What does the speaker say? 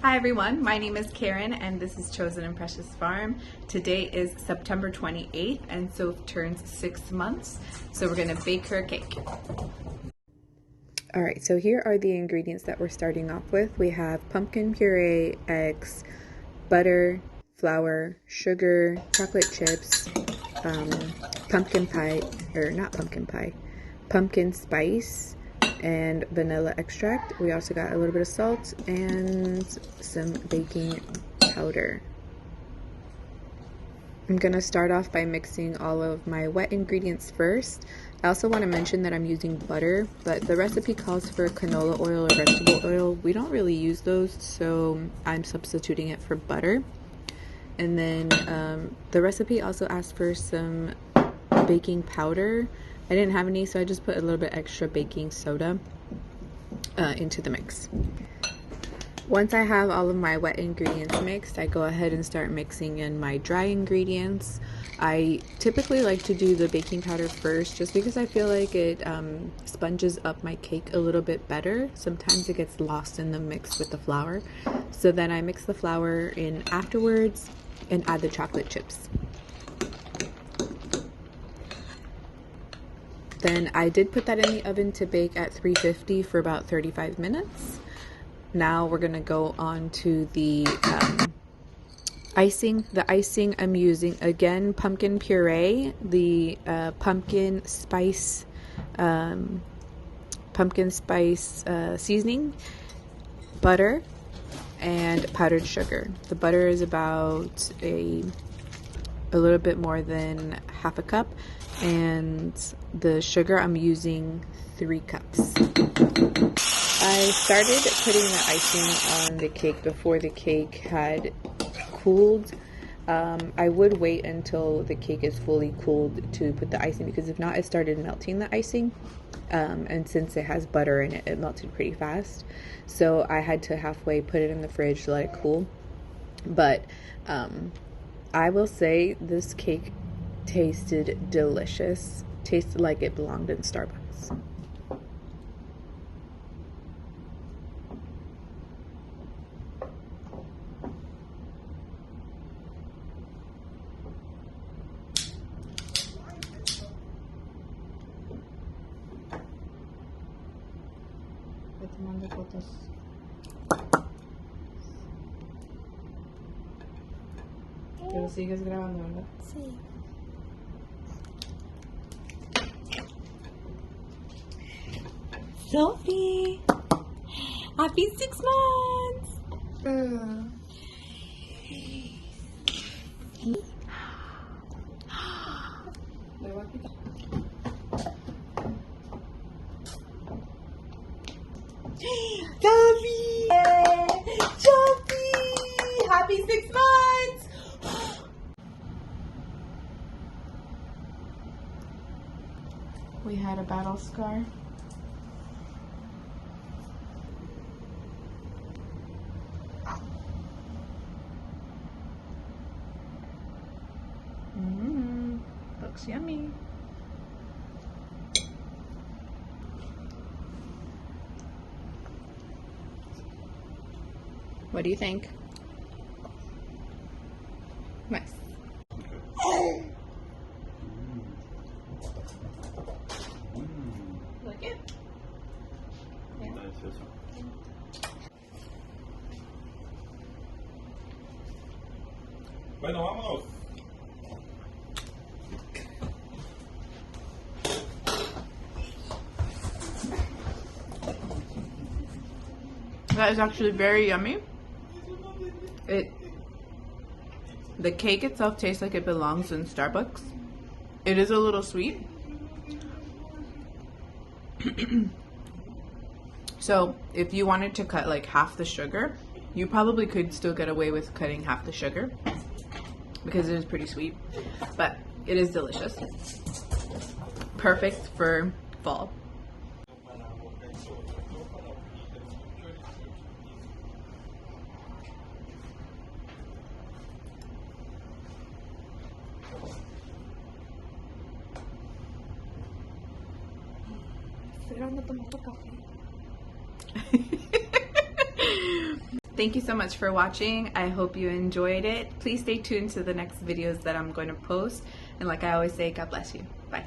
Hi everyone, my name is Karen and this is Chosen and Precious Farm. Today is September 28th and Soph turns 6 months, so we're going to bake her a cake. Alright, so here are the ingredients that we're starting off with. We have pumpkin puree, eggs, butter, flour, sugar, chocolate chips, pumpkin pie, or not pumpkin pie, pumpkin spice, and vanilla extract. We also got a little bit of salt and some baking powder. I'm going to start off by mixing all of my wet ingredients first. I also want to mention that I'm using butter, but the recipe calls for canola oil or vegetable oil. We don't really use those, so I'm substituting it for butter. And then the recipe also asked for some baking powder. I didn't have any, so I just put a little bit extra baking soda into the mix. Once I have all of my wet ingredients mixed, I go ahead and start mixing in my dry ingredients. I typically like to do the baking powder first just because I feel like it sponges up my cake a little bit better. Sometimes it gets lost in the mix with the flour. So then I mix the flour in afterwards and add the chocolate chips. Then I did put that in the oven to bake at 350 for about 35 minutes. Now we're going to go on to the icing. The icing I'm using, again, pumpkin puree, the pumpkin spice seasoning, butter, and powdered sugar. The butter is about a little bit more than half a cup, and the sugar I'm using 3 cups. I started putting the icing on the cake before the cake had cooled. I would wait until the cake is fully cooled to put the icing, because if not, it started melting the icing. And since it has butter in it, it melted pretty fast. So I had to halfway put it in the fridge to let it cool. But I will say this cake tasted delicious. Tasted like it belonged in Starbucks. Te mando fotos. Pero sigues grabando, ¿verdad? Sí. Sophie! Happy 6 months! Le voy a quitar. Sophie! Sophie! Happy 6 months! We had a battle scar. Looks yummy. What do you think? Nice. Like it? Yeah. Bueno, vámonos. That is actually very yummy. The cake itself tastes like it belongs in Starbucks. It is a little sweet. So if you wanted to cut like half the sugar, you probably could still get away with cutting half the sugar because it is pretty sweet, but it is delicious. Perfect for fall. Pero no tomo café. thank you so much for watching. I hope you enjoyed it. Please stay tuned to the next videos that I'm going to post. And like I always say, God bless you. Bye.